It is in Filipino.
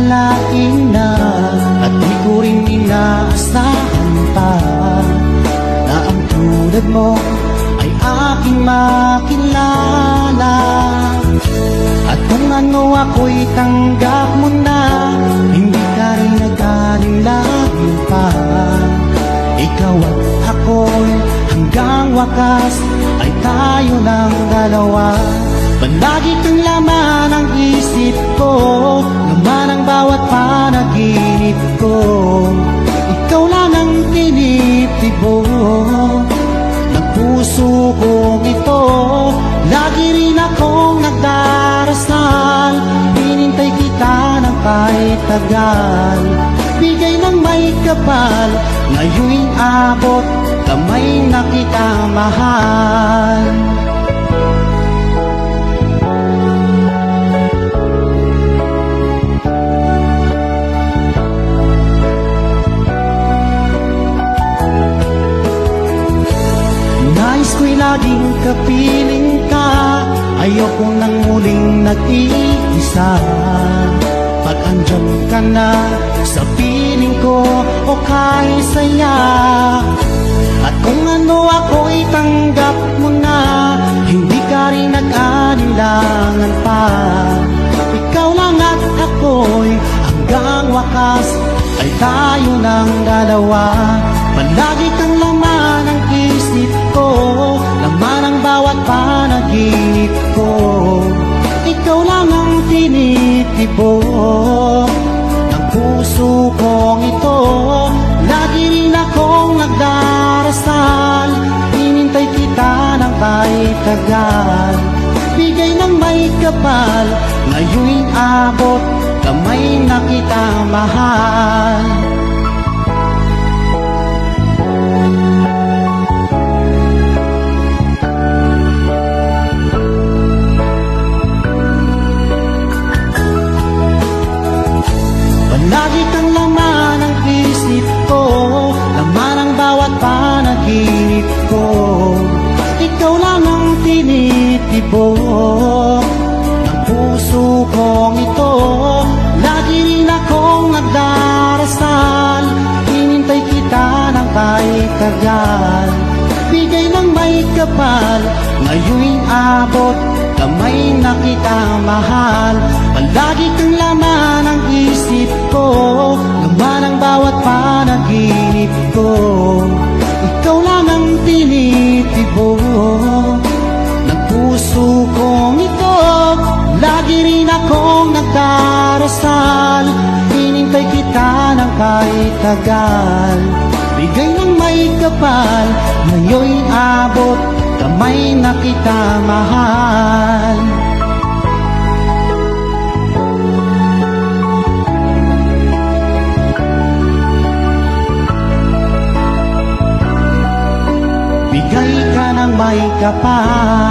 akalain na at di ko rin inaasahan pa na ang tulad mo ay aking makilala. At kung ano ako'y tanggap mo na, hindi ka rin nag-alilagin pa. Ikaw at ako'y hanggang wakas ay tayo ng dalawa. Palagi kang laman ng isip ko, laman ang bawat panaginip ko. Ikaw lang ang tinitibo ng puso kong ito. Lagi rin akong nagdarasal, hinintay kita ng kahit tagal. Bigay ng may kapal, ngayon'y abot, kamay na kita mahal. Nais ko'y laging kapiling ka, ayoko nang muling nag-iisa. Pag andyan ka na sa piling ko, okay saya. At kung ano ako'y tanggap mo na, hindi ka rin nag-anilangan pa. Ikaw lang at ako'y hanggang wakas ay tayo ng dalawa. Palagi kang laman ng isip ko, laman ang bawat panaginip ko. Ikaw lang ang tinitibo ng puso kong ito. Lagi rin akong nagdarasal, hinintay kita ng kahit tagal. Bigay ng may kapal, ngayon'y abot, kamay na kita mahal. Lagi kang laman ng isip ko, laman ang bawat panaginip ko. Ikaw lang ang tinitibo ng puso kong ito. Lagi rin akong nagdarasal, hinintay kita ng kahit tagal. Bigay ng may kapal, ngayon'y abot, kamay na kita mahal. Palagi kang laman ng isip ko, laman ang bawat panaginip ko. Ikaw lang ang tinitibo ng puso kong ito. Lagi rin akong nagdarasal, hinintay kita ng kahit tagal. Bigay ng may kapal, ngayon'y abot, kamay na kita mahal. Bigay ka ng may kapal,